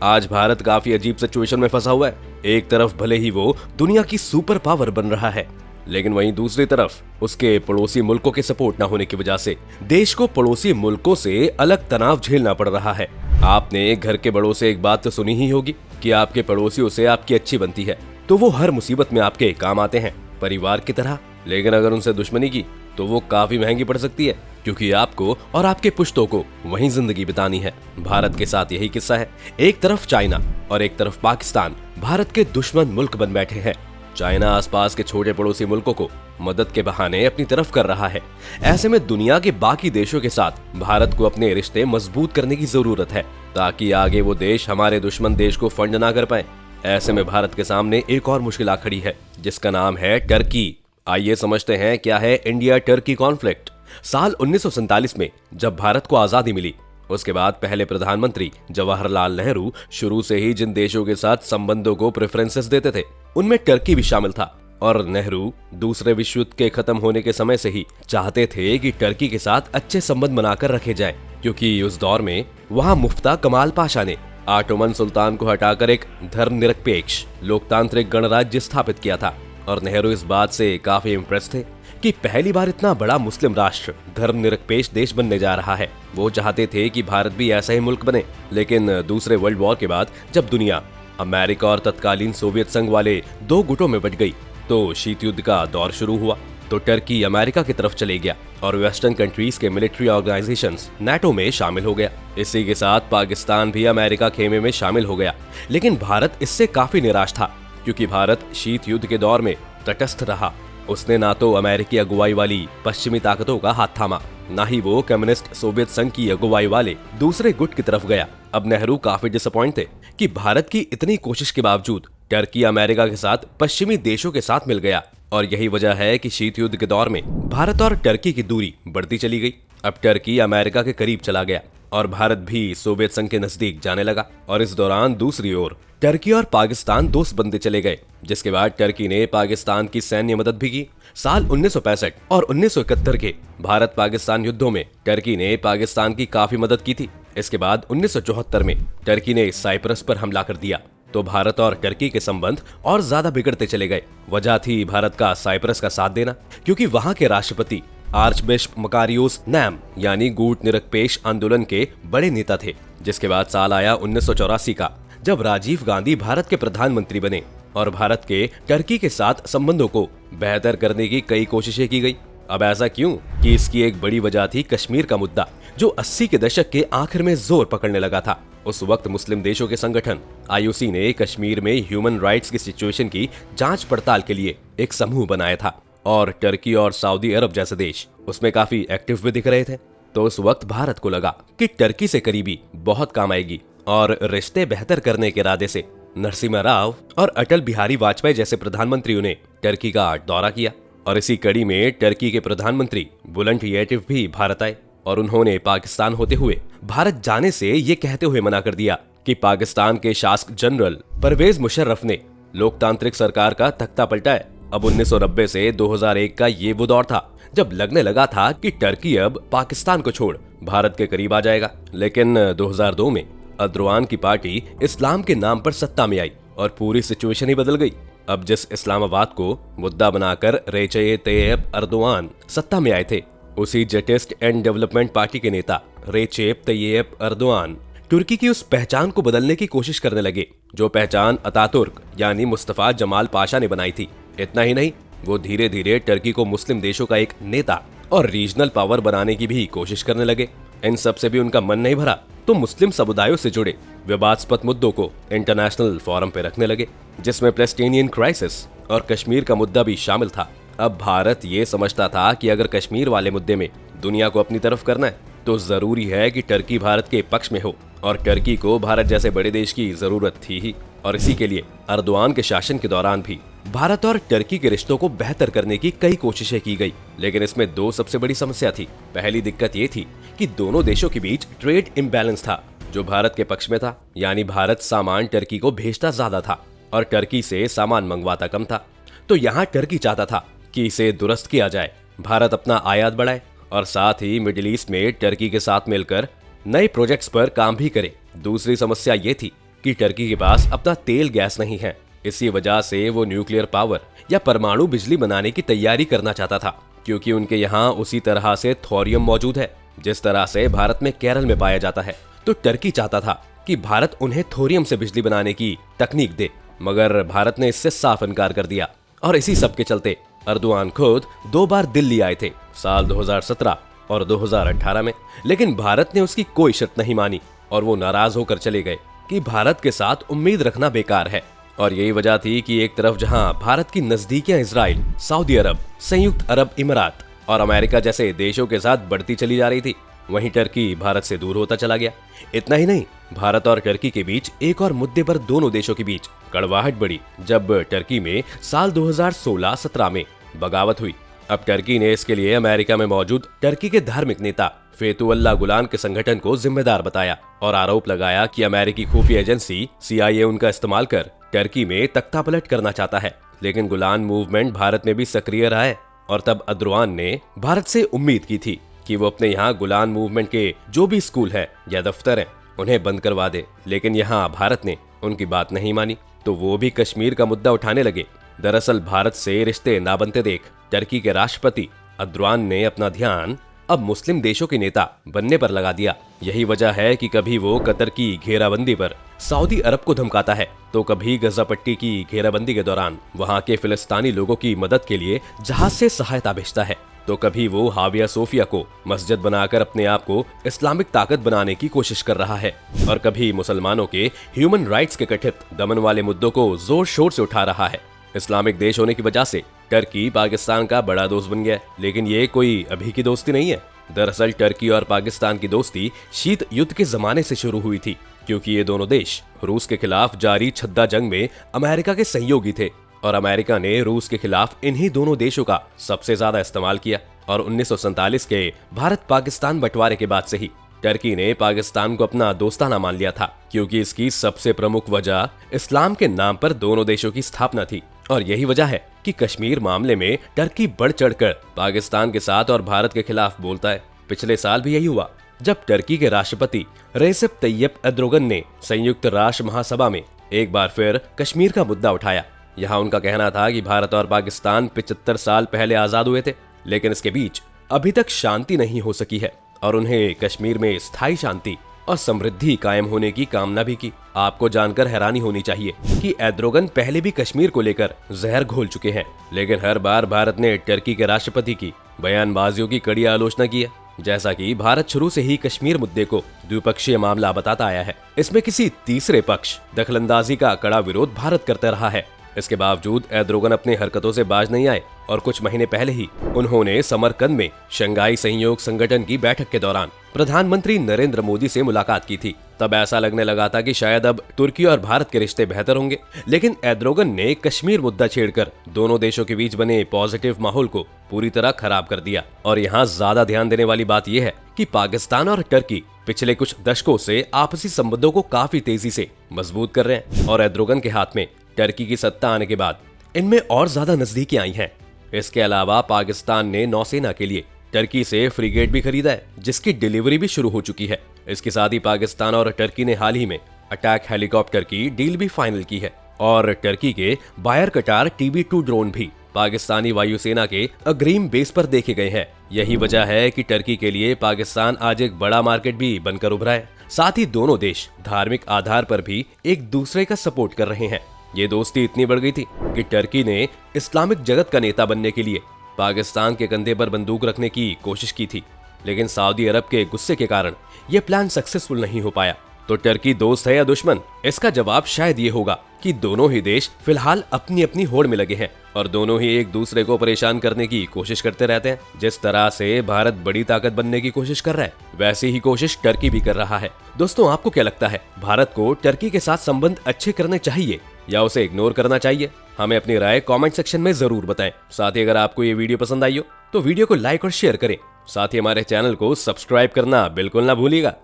आज भारत काफी अजीब सिचुएशन में फंसा हुआ है। एक तरफ भले ही वो दुनिया की सुपर पावर बन रहा है, लेकिन वहीं दूसरी तरफ उसके पड़ोसी मुल्कों के सपोर्ट न होने की वजह से देश को पड़ोसी मुल्कों से अलग तनाव झेलना पड़ रहा है। आपने घर के बड़ों से एक बात तो सुनी ही होगी कि आपके पड़ोसियों से आपकी अच्छी बनती है तो वो हर मुसीबत में आपके काम आते हैं, परिवार की तरह। लेकिन अगर उनसे दुश्मनी की तो वो काफी महंगी पड़ सकती है, क्योंकि आपको और आपके पुश्तों को वहीं जिंदगी बितानी है। भारत के साथ यही किस्सा है। एक तरफ चाइना और एक तरफ पाकिस्तान भारत के दुश्मन मुल्क बन बैठे हैं। चाइना आसपास के छोटे पड़ोसी मुल्कों को मदद के बहाने अपनी तरफ कर रहा है। ऐसे में दुनिया के बाकी देशों के साथ भारत को अपने रिश्ते मजबूत करने की जरूरत है, ताकि आगे वो देश हमारे दुश्मन देश को फंड ना कर पाए। ऐसे में भारत के सामने एक और मुश्किल आ खड़ी है, जिसका नाम है टर्की। आइए समझते हैं क्या है इंडिया टर्की कॉन्फ्लिक्ट। साल 1947 में जब भारत को आजादी मिली, उसके बाद पहले प्रधानमंत्री जवाहरलाल नेहरू शुरू से ही जिन देशों के साथ संबंधों को प्रेफरेंसेस देते थे, उनमें टर्की भी शामिल था। और नेहरू दूसरे विश्व युद्ध के खत्म होने के समय से ही चाहते थे कि टर्की के साथ अच्छे संबंध बनाकर रखे जाए, क्योंकि उस दौर में वहां मुफ्ता कमाल पाशा ने ऑटोमन सुल्तान को हटाकर एक धर्मनिरपेक्ष लोकतांत्रिक गणराज्य स्थापित किया था। और नेहरू इस बात से काफी इम्प्रेस थे कि पहली बार इतना बड़ा मुस्लिम राष्ट्र धर्मनिरपेक्ष देश बनने जा रहा है। वो चाहते थे कि भारत भी ऐसा ही मुल्क बने। लेकिन दूसरे वर्ल्ड वॉर के बाद जब दुनिया अमेरिका और तत्कालीन सोवियत संघ वाले दो गुटों में बट गई, तो शीत युद्ध का दौर शुरू हुआ। तो टर्की अमेरिका की तरफ चले गया और वेस्टर्न कंट्रीज के मिलिट्री ऑर्गेनाइजेशंस नाटो में शामिल हो गया। इसी के साथ पाकिस्तान भी अमेरिका खेमे में शामिल हो गया। लेकिन भारत इससे काफी निराश था, क्योंकि भारत शीत युद्ध के दौर में तटस्थ रहा। उसने ना तो अमेरिकी अगुवाई वाली पश्चिमी ताकतों का हाथ थामा, ना ही वो कम्युनिस्ट सोवियत संघ की अगुवाई वाले दूसरे गुट की तरफ गया। अब नेहरू काफी डिसअपॉइंट थे कि भारत की इतनी कोशिश के बावजूद टर्की अमेरिका के साथ पश्चिमी देशों के साथ मिल गया। और यही वजह है कि शीत युद्ध के दौर में भारत और टर्की की दूरी बढ़ती चली गई। अब टर्की अमेरिका के करीब चला गया और भारत भी सोवियत संघ के नजदीक जाने लगा। और इस दौरान दूसरी ओर टर्की और पाकिस्तान दोस्त बनते चले गए, जिसके बाद टर्की ने पाकिस्तान की सैन्य मदद भी की। साल 1965 और 1971 के भारत पाकिस्तान युद्धों में टर्की ने पाकिस्तान की काफी मदद की थी। इसके बाद 1974 में टर्की ने साइप्रस पर हमला कर दिया, तो भारत और टर्की के संबंध और ज्यादा बिगड़ते चले गए। वजह थी भारत का साइप्रस का साथ देना, क्योंकि वहां के राष्ट्रपति आर्चबिशप मकारियोस नैम यानी गुट निरपेक्ष आंदोलन के बड़े नेता थे। जिसके बाद साल आया 1984 का, जब राजीव गांधी भारत के प्रधानमंत्री बने और भारत के टर्की के साथ संबंधों को बेहतर करने की कई कोशिशें की गई। अब ऐसा क्यों? कि इसकी एक बड़ी वजह थी कश्मीर का मुद्दा, जो 80 के दशक के आखिर में जोर पकड़ने लगा था। उस वक्त मुस्लिम देशों के संगठन IOC ने कश्मीर में ह्यूमन राइट्स की सिचुएशन की जांच पड़ताल के लिए एक समूह बनाया था, और टर्की और सऊदी अरब जैसे देश उसमें काफी एक्टिव भी दिख रहे थे। तो उस वक्त भारत को लगा कि टर्की से करीबी बहुत काम आएगी, और रिश्ते बेहतर करने के इरादे से नरसिम्हा राव और अटल बिहारी वाजपेयी जैसे प्रधानमंत्रियों ने टर्की का दौरा किया। और इसी कड़ी में टर्की के प्रधानमंत्री बुलंट येटिव भी भारत आए, और उन्होंने पाकिस्तान होते हुए भारत जाने से ये कहते हुए मना कर दिया कि पाकिस्तान के शासक जनरल परवेज मुशर्रफ ने लोकतांत्रिक सरकार का तख्ता पलटा है। अब 1990 से 2001 का ये वो दौर था जब लगने लगा था कि टर्की अब पाकिस्तान को छोड़ भारत के करीब आ जाएगा। लेकिन 2002 में अर्दोआन की पार्टी इस्लाम के नाम पर सत्ता में आई और पूरी सिचुएशन ही बदल गई। अब जिस इस्लामाबाद को मुद्दा बनाकर रेचेप तैयप अर्दोआन सत्ता में आए थे, उसी जस्टिस एंड डेवलपमेंट पार्टी के नेता रेचेप तैयप अर्दोआन तुर्की की उस पहचान को बदलने की कोशिश करने लगे जो पहचान अतातुर्क यानी मुस्तफा जमाल पाशा ने बनाई थी। इतना ही नहीं, वो धीरे धीरे टर्की को मुस्लिम देशों का एक नेता और रीजनल पावर बनाने की भी कोशिश करने लगे। इन सब से भी उनका मन नहीं भरा, तो मुस्लिम समुदायों से जुड़े विवादास्पद मुद्दों को इंटरनेशनल फोरम पे रखने लगे, जिसमें पैलेस्टीनियन क्राइसिस और कश्मीर का मुद्दा भी शामिल था। अब भारत ये समझता था कि अगर कश्मीर वाले मुद्दे में दुनिया को अपनी तरफ करना है, तो जरूरी है कि टर्की भारत के पक्ष में हो, और टर्की को भारत जैसे बड़े देश की जरूरत थी ही। और इसी के लिए अर्दोआन के शासन के दौरान भी भारत और टर्की के रिश्तों को बेहतर करने की कई कोशिशें की गई। लेकिन इसमें दो सबसे बड़ी समस्या थी। पहली दिक्कत ये थी कि दोनों देशों के बीच ट्रेड इम्बैलेंस था, जो भारत के पक्ष में था। यानी भारत सामान टर्की को भेजता ज्यादा था और टर्की से सामान मंगवाता कम था। तो यहाँ टर्की चाहता था कि इसे दुरुस्त किया जाए, भारत अपना आयात बढ़ाए और साथ ही मिडिल ईस्ट में टर्की के साथ मिलकर नए प्रोजेक्ट्स पर काम भी करे। दूसरी समस्या ये थी कि टर्की के पास अपना तेल गैस नहीं है। इसी वजह से वो न्यूक्लियर पावर या परमाणु बिजली बनाने की तैयारी करना चाहता था, क्योंकि उनके यहाँ उसी तरह से थोरियम मौजूद है जिस तरह से भारत में केरल में पाया जाता है। तो टर्की चाहता था कि भारत उन्हें थोरियम से बिजली बनाने की तकनीक दे, मगर भारत ने इससे साफ इनकार कर दिया। और इसी सब के चलते अर्दोआन खुद 2 बार दिल्ली आए थे, साल 2017 और 2018 में, लेकिन भारत ने उसकी कोई शर्त नहीं मानी और वो नाराज होकर चले गए कि भारत के साथ उम्मीद रखना बेकार है। और यही वजह थी कि एक तरफ जहां भारत की नजदीकियां इजराइल, सऊदी अरब, संयुक्त अरब इमारात और अमेरिका जैसे देशों के साथ बढ़ती चली जा रही थी, वहीं टर्की भारत से दूर होता चला गया। इतना ही नहीं, भारत और टर्की के बीच एक और मुद्दे पर दोनों देशों के बीच कड़वाहट बढ़ी जब टर्की में साल 2016-17 में बगावत हुई। अब टर्की ने इसके लिए अमेरिका में मौजूद टर्की के धार्मिक नेता फेतुअल्लाह गुलान के संगठन को जिम्मेदार बताया और आरोप लगाया कि अमेरिकी खुफिया एजेंसी CIA उनका इस्तेमाल कर टर्की में तख्तापलट करना चाहता है। लेकिन गुलान मूवमेंट भारत में भी सक्रिय रहा है और तब अर्दोआन ने भारत से उम्मीद की थी कि वो अपने यहाँ गुलान मूवमेंट के जो भी स्कूल है या दफ्तर हैं उन्हें बंद करवा दे। लेकिन यहाँ भारत ने उनकी बात नहीं मानी, तो वो भी कश्मीर का मुद्दा उठाने लगे। दरअसल भारत से रिश्ते ना बनते देख टर्की के राष्ट्रपति अर्दोआन ने अपना ध्यान अब मुस्लिम देशों के नेता बनने पर लगा दिया। यही वजह है कि कभी वो कतर की घेराबंदी पर सऊदी अरब को धमकाता है, तो कभी गजा पट्टी की घेराबंदी के दौरान वहां के फिलिस्तीनी लोगों की मदद के लिए जहाज से सहायता भेजता है, तो कभी वो हाविया सोफिया को मस्जिद बनाकर अपने आप को इस्लामिक ताकत बनाने की कोशिश कर रहा है, और कभी मुसलमानों के ह्यूमन राइट्स के कथित दमन वाले मुद्दों को जोर शोर से उठा रहा है। इस्लामिक देश होने की वजह से टर्की पाकिस्तान का बड़ा दोस्त बन गया, लेकिन ये कोई अभी की दोस्ती नहीं है। दरअसल टर्की और पाकिस्तान की दोस्ती शीत युद्ध के जमाने से शुरू हुई थी, क्योंकि ये दोनों देश रूस के खिलाफ जारी छद्दा जंग में अमेरिका के सहयोगी थे और अमेरिका ने रूस के खिलाफ इन्हीं दोनों देशों का सबसे ज्यादा इस्तेमाल किया। और 1947 के भारत पाकिस्तान बंटवारे के बाद से ही टर्की ने पाकिस्तान को अपना दोस्ताना मान लिया था, क्योंकि इसकी सबसे प्रमुख वजह इस्लाम के नाम पर दोनों देशों की स्थापना थी। और यही वजह है कि कश्मीर मामले में टर्की बढ़ चढ़कर पाकिस्तान के साथ और भारत के खिलाफ बोलता है। पिछले साल भी यही हुआ जब टर्की के राष्ट्रपति रेसिप तैयप एर्दोगन ने संयुक्त राष्ट्र महासभा में एक बार फिर कश्मीर का मुद्दा उठाया। यहाँ उनका कहना था कि भारत और पाकिस्तान 75 साल पहले आजाद हुए थे, लेकिन इसके बीच अभी तक शांति नहीं हो सकी है और उन्हें कश्मीर में स्थायी शांति और समृद्धि कायम होने की कामना भी की। आपको जानकर हैरानी होनी चाहिए कि एर्दोगन पहले भी कश्मीर को लेकर जहर घोल चुके हैं, लेकिन हर बार भारत ने टर्की के राष्ट्रपति की बयानबाजियों की कड़ी आलोचना की है। जैसा कि भारत शुरू से ही कश्मीर मुद्दे को द्विपक्षीय मामला बताता आया है, इसमें किसी तीसरे पक्ष दखलंदाजी का कड़ा विरोध भारत करता रहा है। इसके बावजूद एर्दोगन अपने हरकतों से बाज नहीं आए और कुछ महीने पहले ही उन्होंने समरकंद में शंघाई सहयोग संगठन की बैठक के दौरान प्रधानमंत्री नरेंद्र मोदी से मुलाकात की थी। तब ऐसा लगने लगा था कि शायद अब तुर्की और भारत के रिश्ते बेहतर होंगे, लेकिन एर्दोगन ने कश्मीर मुद्दा छेड़कर दोनों देशों के बीच बने पॉजिटिव माहौल को पूरी तरह खराब कर दिया। और यहाँ ज्यादा ध्यान देने वाली बात यह है कि पाकिस्तान और टर्की पिछले कुछ दशकों से आपसी संबंधों को काफी तेजी से मजबूत कर रहे हैं और एर्दोगन के हाथ में टर्की की सत्ता आने के बाद इनमें और ज्यादा नजदीकी आई हैं। इसके अलावा पाकिस्तान ने नौसेना के लिए टर्की से फ्रिगेट भी खरीदा है, जिसकी डिलीवरी भी शुरू हो चुकी है। इसके साथ ही पाकिस्तान और टर्की ने हाल ही में अटैक हेलीकॉप्टर की डील भी फाइनल की है और टर्की के बायर कटार TB2 ड्रोन भी पाकिस्तानी वायुसेना के अग्रिम बेस पर देखे गए हैं। यही वजह है कि टर्की के लिए पाकिस्तान आज एक बड़ा मार्केट भी बनकर उभरा है। साथ ही दोनों देश धार्मिक आधार पर भी एक दूसरे का सपोर्ट कर रहे हैं। ये दोस्ती इतनी बढ़ गई थी कि टर्की ने इस्लामिक जगत का नेता बनने के लिए पाकिस्तान के कंधे पर बंदूक रखने की कोशिश की थी, लेकिन सऊदी अरब के गुस्से के कारण यह प्लान सक्सेसफुल नहीं हो पाया। तो टर्की दोस्त है या दुश्मन? इसका जवाब शायद ये होगा कि दोनों ही देश फिलहाल अपनी अपनी होड़ में लगे हैं और दोनों ही एक दूसरे को परेशान करने की कोशिश करते रहते हैं। जिस तरह से भारत बड़ी ताकत बनने की कोशिश कर रहा है, वैसी ही कोशिश टर्की भी कर रहा है। दोस्तों, आपको क्या लगता है, भारत को टर्की के साथ संबंध अच्छे करने चाहिए या उसे इग्नोर करना चाहिए? हमें अपनी राय कमेंट सेक्शन में जरूर बताएं। साथ ही अगर आपको ये वीडियो पसंद आई हो तो वीडियो को लाइक और शेयर करें। साथ ही हमारे चैनल को सब्सक्राइब करना बिल्कुल ना भूलिएगा।